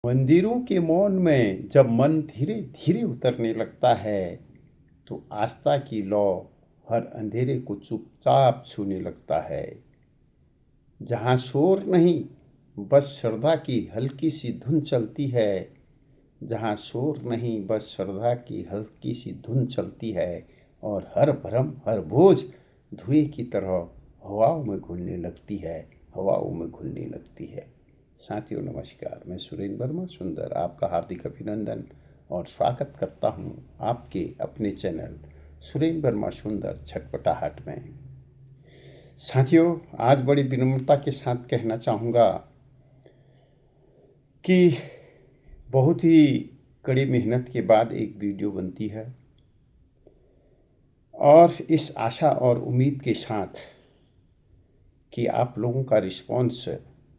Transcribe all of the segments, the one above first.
मंदिरों के मौन में जब मन धीरे धीरे उतरने लगता है तो आस्था की लौ हर अंधेरे को चुपचाप छूने लगता है। जहाँ शोर नहीं, बस श्रद्धा की हल्की सी धुन चलती है। जहाँ शोर नहीं, बस श्रद्धा की हल्की सी धुन चलती है। और हर भ्रम हर बोझ धुएं की तरह हवाओं में घुलने लगती है, हवाओं में घुलने लगती है। साथियों नमस्कार, मैं सुरेंद्र वर्मा सुंदर आपका हार्दिक अभिनंदन और स्वागत करता हूं आपके अपने चैनल सुरेंद्र वर्मा सुंदर छटपटाहट में। साथियों, आज बड़ी विनम्रता के साथ कहना चाहूँगा कि बहुत ही कड़ी मेहनत के बाद एक वीडियो बनती है और इस आशा और उम्मीद के साथ कि आप लोगों का रिस्पॉन्स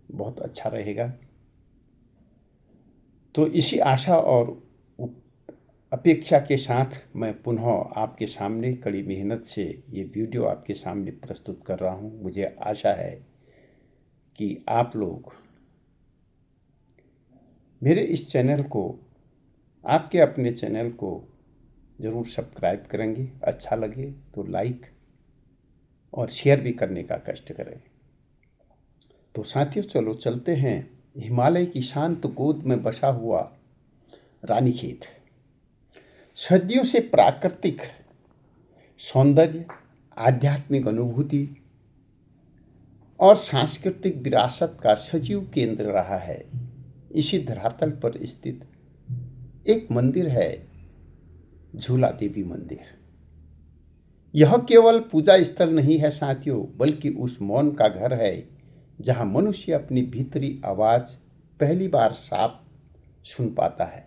बहुत अच्छा रहेगा। तो इसी आशा और अपेक्षा के साथ मैं पुनः आपके सामने कड़ी मेहनत से ये वीडियो आपके सामने प्रस्तुत कर रहा हूँ। मुझे आशा है कि आप लोग मेरे इस चैनल को, आपके अपने चैनल को ज़रूर सब्सक्राइब करेंगे। अच्छा लगे तो लाइक और शेयर भी करने का कष्ट करें। तो साथियों, चलो चलते हैं हिमालय की शांत गोद में बसा हुआ रानीखेत। सदियों से प्राकृतिक सौंदर्य, आध्यात्मिक अनुभूति और सांस्कृतिक विरासत का सजीव केंद्र रहा है। इसी धरातल पर स्थित एक मंदिर है, झूला देवी मंदिर। यह केवल पूजा स्थल नहीं है साथियों, बल्कि उस मौन का घर है जहां मनुष्य अपनी भीतरी आवाज पहली बार साफ सुन पाता है।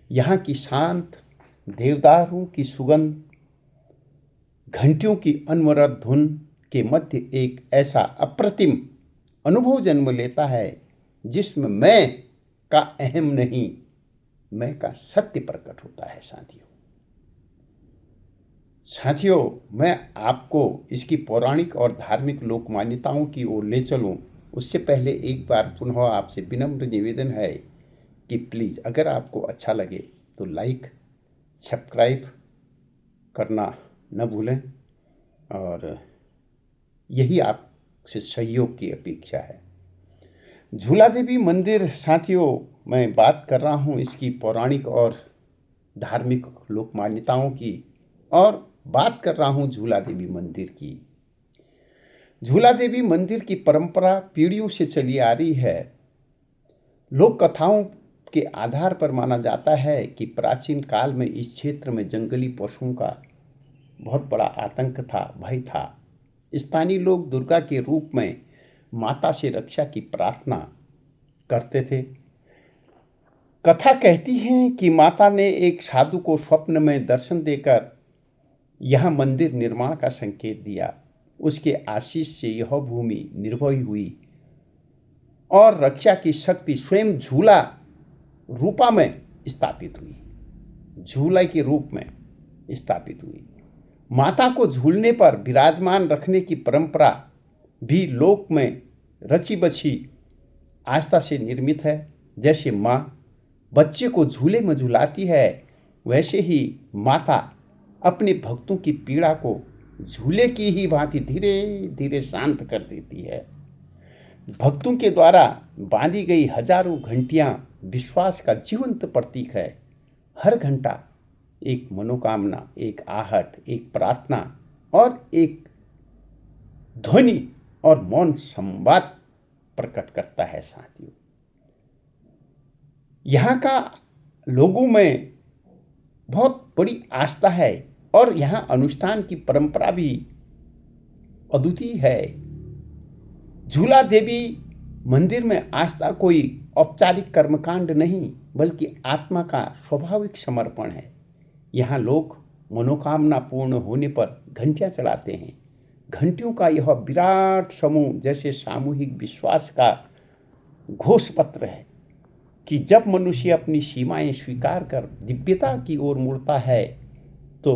यहाँ की शांत देवदारों की सुगंध, घंटियों की अनवरत धुन के मध्य एक ऐसा अप्रतिम अनुभव जन्म लेता है जिसमें मैं का अहम नहीं, मैं का सत्य प्रकट होता है। साथियों, मैं आपको इसकी पौराणिक और धार्मिक लोक मान्यताओं की ओर ले चलूं, उससे पहले एक बार पुनः आपसे विनम्र निवेदन है कि प्लीज़ अगर आपको अच्छा लगे तो लाइक सब्सक्राइब करना न भूलें और यही आपसे सहयोग की अपेक्षा है। झूला देवी मंदिर साथियों, मैं बात कर रहा हूँ इसकी पौराणिक और धार्मिक लोक मान्यताओं की, और बात कर रहा हूँ झूला देवी मंदिर की। झूला देवी मंदिर की परंपरा पीढ़ियों से चली आ रही है। लोक कथाओं के आधार पर माना जाता है कि प्राचीन काल में इस क्षेत्र में जंगली पशुओं का बहुत बड़ा आतंक था, भय था। स्थानीय लोग दुर्गा के रूप में माता से रक्षा की प्रार्थना करते थे। कथा कहती है कि माता ने एक साधु को स्वप्न में दर्शन देकर यह मंदिर निर्माण का संकेत दिया। उसके आशीष से यह भूमि निर्भय हुई और रक्षा की शक्ति स्वयं झूला रूपा में स्थापित हुई, झूला के रूप में स्थापित हुई। माता को झूलने पर विराजमान रखने की परंपरा भी लोक में रची बची आस्था से निर्मित है। जैसे माँ बच्चे को झूले में झुलाती है, वैसे ही माता अपने भक्तों की पीड़ा को झूले की ही भांति धीरे धीरे शांत कर देती है। भक्तों के द्वारा बांधी गई हजारों घंटियां विश्वास का जीवंत प्रतीक है। हर घंटा एक मनोकामना, एक आहट, एक प्रार्थना और एक ध्वनि और मौन संवाद प्रकट करता है। साथियों, यहाँ का लोगों में बहुत बड़ी आस्था है और यहाँ अनुष्ठान की परंपरा भी अद्वितीय है। झूला देवी मंदिर में आस्था कोई औपचारिक कर्मकांड नहीं, बल्कि आत्मा का स्वाभाविक समर्पण है। यहाँ लोग मनोकामना पूर्ण होने पर घंटियां चढ़ाते हैं। घंटियों का यह विराट समूह जैसे सामूहिक विश्वास का घोष पत्र है कि जब मनुष्य अपनी सीमाएं स्वीकार कर दिव्यता की ओर मुड़ता है तो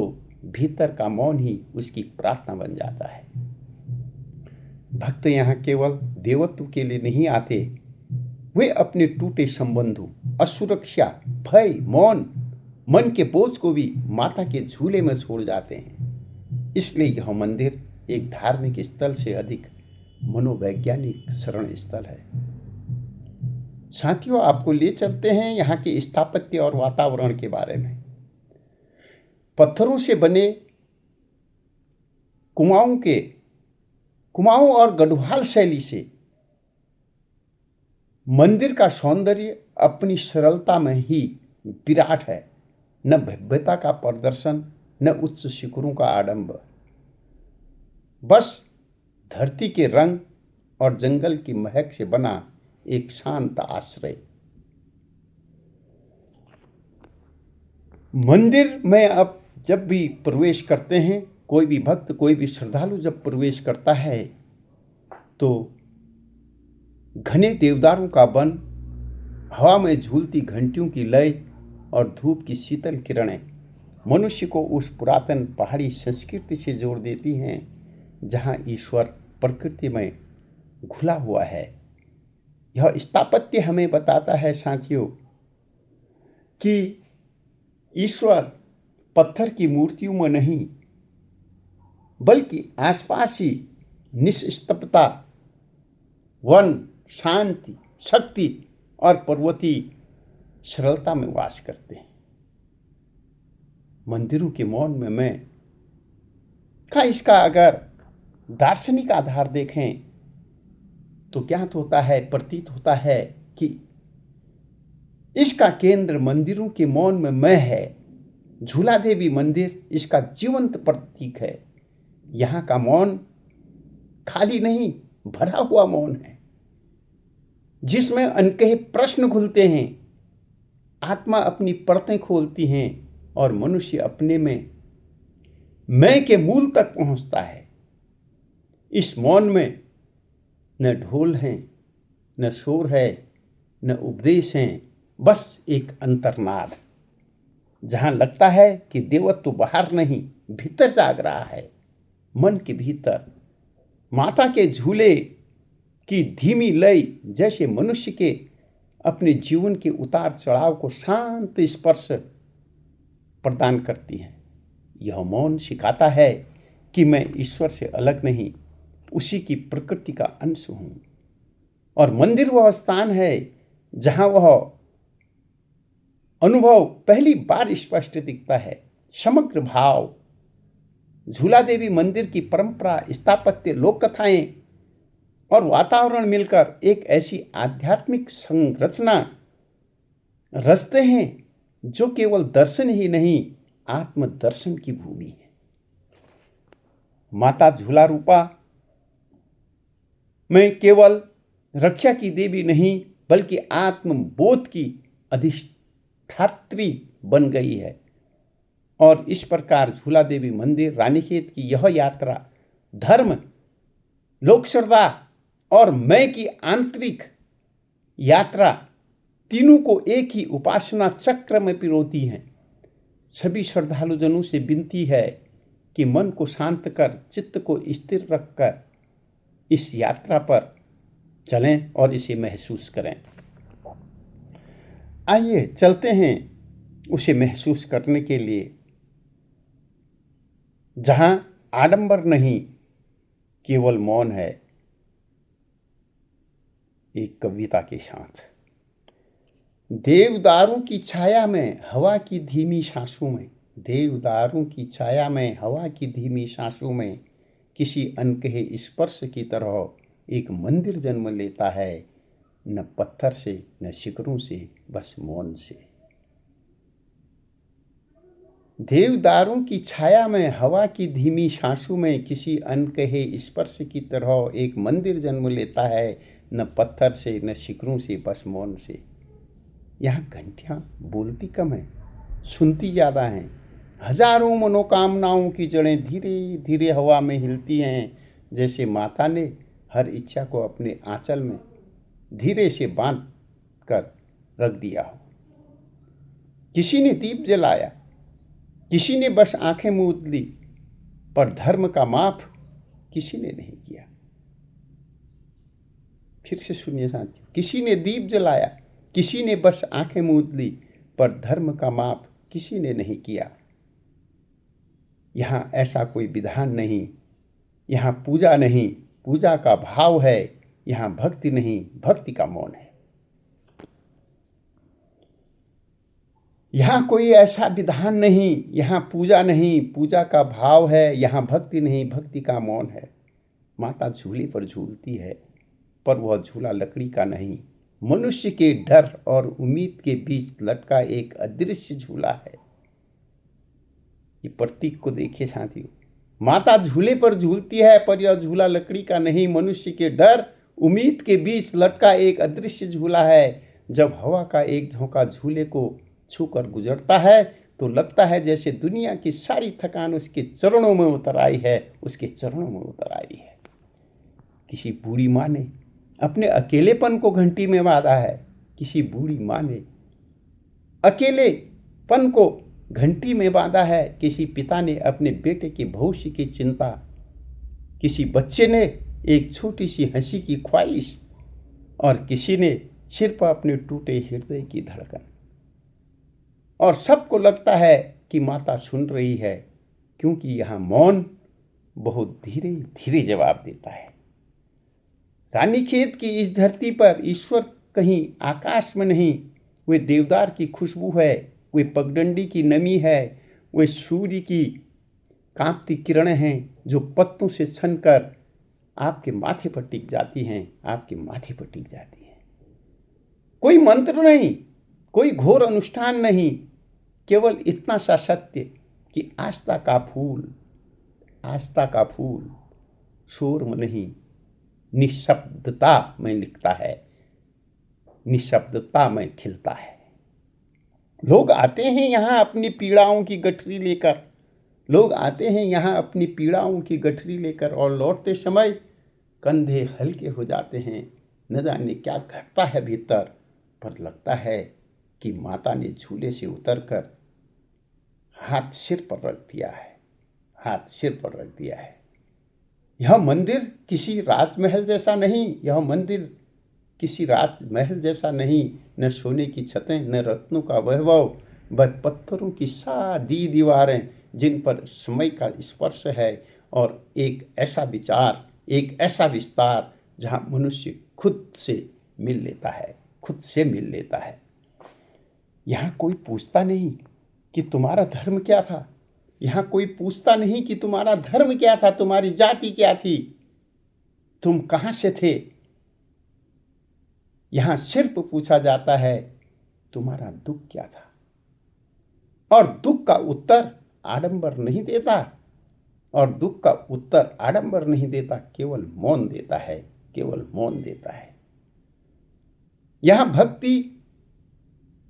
भीतर का मौन ही उसकी प्रार्थना बन जाता है। भक्त यहाँ केवल देवत्व के लिए नहीं आते, वे अपने टूटे संबंधों, असुरक्षा, भय, मौन, मन के बोझ को भी माता के झूले में छोड़ जाते हैं। इसलिए यह मंदिर एक धार्मिक स्थल से अधिक मनोवैज्ञानिक शरण स्थल है। साथियों, आपको ले चलते हैं यहाँ के स्थापत्य और वातावरण के बारे में। पत्थरों से बने कुमाऊं और गढ़वाल शैली से मंदिर का सौंदर्य अपनी सरलता में ही विराट है। न भव्यता का प्रदर्शन, न उच्च शिखरों का आडंबर, बस धरती के रंग और जंगल की महक से बना एक शांत आश्रय। मंदिर में अब जब भी प्रवेश करते हैं, कोई भी भक्त, कोई भी श्रद्धालु जब प्रवेश करता है तो घने देवदारों का वन, हवा में झूलती घंटियों की लय और धूप की शीतल किरणें मनुष्य को उस पुरातन पहाड़ी संस्कृति से जोड़ देती हैं जहां ईश्वर प्रकृति में घुला हुआ है। यह स्थापत्य हमें बताता है साथियों कि ईश्वर पत्थर की मूर्तियों में नहीं, बल्कि आसपास ही निस्तब्धता, वन, शांति, शक्ति और पर्वतीय सरलता में वास करते हैं। मंदिरों के मौन में मैं इसका अगर दार्शनिक आधार देखें तो ज्ञात होता है, प्रतीत होता है कि इसका केंद्र मंदिरों के मौन में मैं है। झूला देवी मंदिर इसका जीवंत प्रतीक है। यहाँ का मौन खाली नहीं, भरा हुआ मौन है, जिसमें अनकहे प्रश्न खुलते हैं, आत्मा अपनी परतें खोलती हैं और मनुष्य अपने में मैं के मूल तक पहुंचता है। इस मौन में न ढोल हैं, न शोर है, न उपदेश हैं, बस एक अंतर्नाद, जहां लगता है कि देवत्व तो बाहर नहीं, भीतर जाग रहा है। मन के भीतर माता के झूले की धीमी लय जैसे मनुष्य के अपने जीवन के उतार चढ़ाव को शांत स्पर्श प्रदान करती है। यह मौन सिखाता है कि मैं ईश्वर से अलग नहीं, उसी की प्रकृति का अंश हूँ। और मंदिर वह स्थान है जहाँ वह अनुभव पहली बार स्पष्ट दिखता है। समग्र भाव, झूला देवी मंदिर की परंपरा, स्थापत्य, लोक कथाएं और वातावरण मिलकर एक ऐसी आध्यात्मिक संरचना रचते हैं जो केवल दर्शन ही नहीं, आत्मदर्शन की भूमि है। माता झूला रूपा में केवल रक्षा की देवी नहीं, बल्कि आत्मबोध की अधिष्ठात्री बन गई है। और इस प्रकार झूला देवी मंदिर रानीखेत की यह यात्रा धर्म, लोक श्रद्धा और मैं की आंतरिक यात्रा तीनों को एक ही उपासना चक्र में पिरोती हैं। सभी श्रद्धालुजनों से विनती है कि मन को शांत कर, चित्त को स्थिर रखकर इस यात्रा पर चलें और इसे महसूस करें। आइए चलते हैं उसे महसूस करने के लिए, जहां आडंबर नहीं, केवल मौन है। एक कविता के साथ, देवदारों की छाया में, हवा की धीमी सांसों में, देवदारों की छाया में, हवा की धीमी सांसों में, किसी अनकहे स्पर्श की तरह एक मंदिर जन्म लेता है। न पत्थर से, न शिखरों से, बस मौन से। देवदारों की छाया में, हवा की धीमी सांसों में, किसी अनकहे स्पर्श की तरह एक मंदिर जन्म लेता है। न पत्थर से, न शिखरों से, बस मौन से। यहाँ घंटियाँ बोलती कम हैं, सुनती ज़्यादा हैं। हजारों मनोकामनाओं की जड़ें धीरे धीरे हवा में हिलती हैं, जैसे माता ने हर इच्छा को अपने आंचल में धीरे से बांध कर रख दिया हो। किसी ने दीप जलाया, किसी ने बस आंखें मूंद ली, पर धर्म का माप किसी ने नहीं किया। फिर से सुनिए साथियों, किसी ने दीप जलाया, किसी ने बस आंखें मूंद ली, पर धर्म का माप किसी ने नहीं किया। यहाँ ऐसा कोई विधान नहीं, यहाँ पूजा नहीं, पूजा का भाव है। यहाँ भक्ति नहीं, भक्ति का मौन है। यहाँ कोई ऐसा विधान नहीं, यहाँ पूजा नहीं, पूजा का भाव है। यहाँ भक्ति नहीं, भक्ति का मौन है। माता झूले पर झूलती है, पर वह झूला लकड़ी का नहीं, मनुष्य के डर और उम्मीद के बीच लटका एक अदृश्य झूला है। ये प्रतीक को देखिए साथियों, माता झूले पर झूलती है, पर यह झूला लकड़ी का नहीं, मनुष्य के डर उम्मीद के बीच लटका एक अदृश्य झूला है। जब हवा का एक झोंका झूले को छूकर गुजरता है तो लगता है जैसे दुनिया की सारी थकान उसके चरणों में उतर आई है, उसके चरणों में उतर आई है। किसी बूढ़ी माँ ने अपने अकेलेपन को घंटी में बांधा है। किसी बूढ़ी माँ ने अकेलेपन को घंटी में बांधा है। किसी पिता ने अपने बेटे के भविष्य की चिंता, किसी बच्चे ने एक छोटी सी हंसी की ख्वाहिश, और किसी ने सिर पर अपने टूटे हृदय की धड़कन। और सबको लगता है कि माता सुन रही है, क्योंकि यहाँ मौन बहुत धीरे धीरे जवाब देता है। रानीखेत की इस धरती पर ईश्वर कहीं आकाश में नहीं, वे देवदार की खुशबू है, वे पगडंडी की नमी है, वे सूर्य की कांपती किरणें हैं जो पत्तों से छनकर आपके माथे पर टिक जाती हैं, आपके माथे पर टिक जाती हैं। कोई मंत्र नहीं, कोई घोर अनुष्ठान नहीं, केवल इतना सा सत्य कि आस्था का फूल शोर में नहीं, निशब्दता में लिखता है, निशब्दता में खिलता है। लोग आते हैं यहाँ अपनी पीड़ाओं की गठरी लेकर, लोग आते हैं यहाँ अपनी पीड़ाओं की गठरी लेकर, और लौटते समय कंधे हल्के हो जाते हैं। न जाने क्या घटता है भीतर, पर लगता है कि माता ने झूले से उतरकर हाथ सिर पर रख दिया है, हाथ सिर पर रख दिया है। यह मंदिर किसी राजमहल जैसा नहीं, यह मंदिर किसी राजमहल जैसा नहीं, न सोने की छतें, न रत्नों का वैभव, बस पत्थरों की सादी दीवारें जिन पर समय का स्पर्श है, और एक ऐसा विचार, एक ऐसा विस्तार जहाँ मनुष्य खुद से मिल लेता है, खुद से मिल लेता है। यहाँ कोई पूछता नहीं कि तुम्हारा धर्म क्या था, यहाँ कोई पूछता नहीं कि तुम्हारा धर्म क्या था, तुम्हारी जाति क्या थी, तुम कहाँ से थे। यहाँ सिर्फ पूछा जाता है तुम्हारा दुख क्या था, और दुख का उत्तर आडंबर नहीं देता, और दुख का उत्तर आडंबर नहीं देता, केवल मौन देता है, केवल मौन देता है। यहाँ भक्ति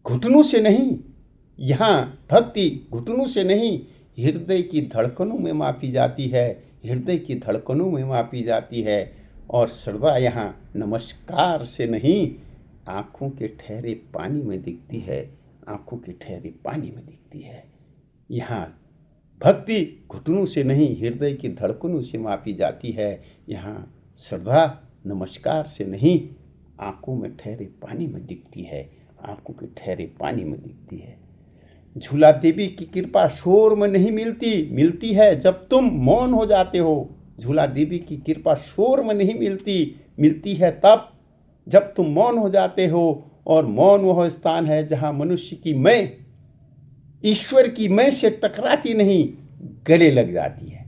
घुटनों से नहीं, यहाँ भक्ति घुटनों से नहीं, हृदय की धड़कनों में मापी जाती है, हृदय की धड़कनों में मापी जाती है। और श्रद्धा यहाँ नमस्कार से नहीं, आँखों के ठहरे पानी में दिखती है, आँखों के ठहरे पानी में दिखती है। यहाँ भक्ति घुटनों से नहीं, हृदय की धड़कनों से मापी जाती है। यहाँ श्रद्धा नमस्कार से नहीं, आँखों में ठहरे पानी में दिखती है, आँखों के ठहरे पानी में दिखती है। झूला देवी की कृपा शोर में नहीं मिलती, मिलती है जब तुम मौन हो जाते हो। झूला देवी की कृपा शोर में नहीं मिलती, मिलती है तब जब तुम मौन हो जाते हो। और मौन वह स्थान है जहाँ मनुष्य की मैं ईश्वर की मैं से टकराती नहीं, गले लग जाती है।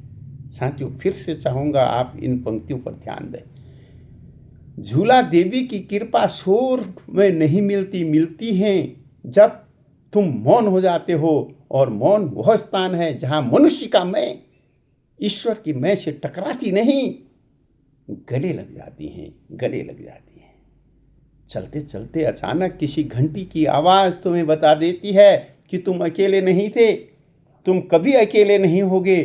साथियों, फिर से चाहूँगा आप इन पंक्तियों पर ध्यान दें। झूला देवी की कृपा शोर में नहीं मिलती, मिलती है जब तुम मौन हो जाते हो। और मौन वह स्थान है जहाँ मनुष्य का मैं ईश्वर की मैं से टकराती नहीं, गले लग जाती हैं, गले लग जाती हैं। चलते चलते अचानक किसी घंटी की आवाज़ तुम्हें बता देती है कि तुम अकेले नहीं थे, तुम कभी अकेले नहीं होगे,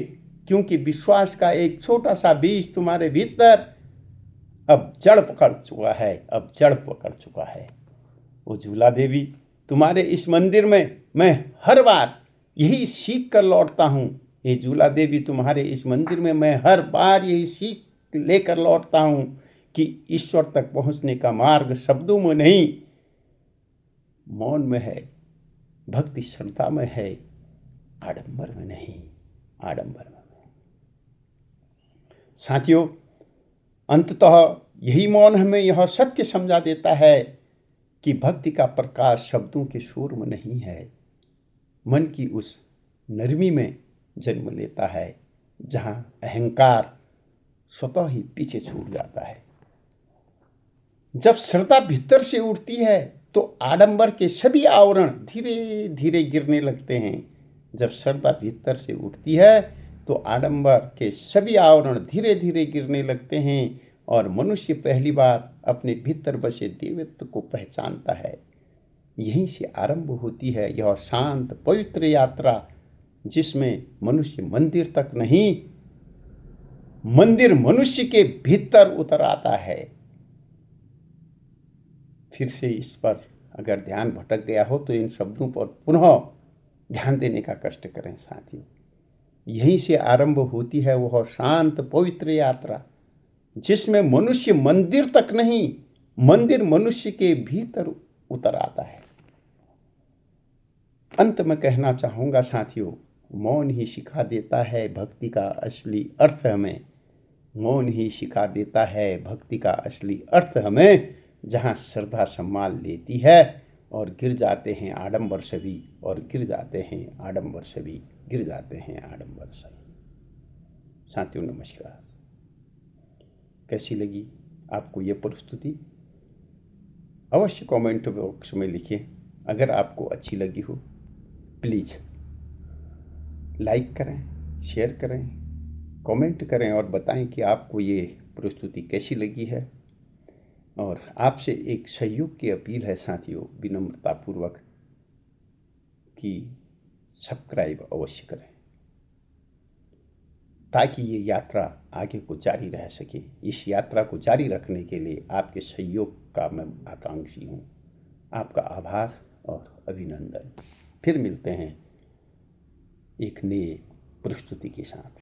क्योंकि विश्वास का एक छोटा सा बीज तुम्हारे भीतर अब जड़ पकड़ चुका है, अब जड़ पकड़ चुका है। वो झूला देवी तुम्हारे इस मंदिर में मैं हर बार यही सीख कर लौटता हूँ। ये झूला देवी तुम्हारे इस मंदिर में मैं हर बार यही सीख लेकर लौटता हूँ कि ईश्वर तक पहुंचने का मार्ग शब्दों में नहीं, मौन में है, भक्ति श्रद्धा में है, आडंबर में नहीं, आडंबर में। साथियों, अंततः यही मौन हमें यह सत्य समझा देता है कि भक्ति का प्रकाश शब्दों के शोर में नहीं है, मन की उस नरमी में जन्म लेता है जहां अहंकार स्वतः ही पीछे छूट जाता है। जब श्रद्धा भीतर से उठती है तो आडंबर के सभी आवरण धीरे धीरे गिरने लगते हैं। जब श्रद्धा भीतर से उठती है तो आडंबर के सभी आवरण धीरे धीरे गिरने लगते हैं और मनुष्य पहली बार अपने भीतर बसे देवत्व को पहचानता है। यहीं से आरंभ होती है यह शांत पवित्र यात्रा, जिसमें मनुष्य मंदिर तक नहीं, मंदिर मनुष्य के भीतर उतर आता है। फिर से इस पर अगर ध्यान भटक गया हो तो इन शब्दों पर पुनः ध्यान देने का कष्ट करें साथियों। यहीं से आरंभ होती है वह शांत पवित्र यात्रा, जिसमें मनुष्य मंदिर तक नहीं, मंदिर मनुष्य के भीतर उतर आता है। अंत में कहना चाहूंगा साथियों, मौन ही सिखा देता है भक्ति का असली अर्थ हमें। मौन ही सिखा देता है भक्ति का असली अर्थ हमें, जहाँ श्रद्धा सम्मान लेती है और गिर जाते हैं आडंबर सभी, और गिर जाते हैं आडंबर सभी, गिर जाते हैं आडंबर सभी। साथियों नमस्कार। कैसी लगी आपको ये प्रस्तुति? अवश्य कमेंट बॉक्स में लिखिए। अगर आपको अच्छी लगी हो प्लीज़ लाइक करें, शेयर करें, कमेंट करें और बताएं कि आपको ये प्रस्तुति कैसी लगी है। और आपसे एक सहयोग की अपील है साथियों, विनम्रतापूर्वक, कि सब्सक्राइब अवश्य करें ताकि ये यात्रा आगे को जारी रह सके। इस यात्रा को जारी रखने के लिए आपके सहयोग का मैं आकांक्षी हूँ। आपका आभार और अभिनंदन। फिर मिलते हैं एक नए प्रस्तुति के साथ।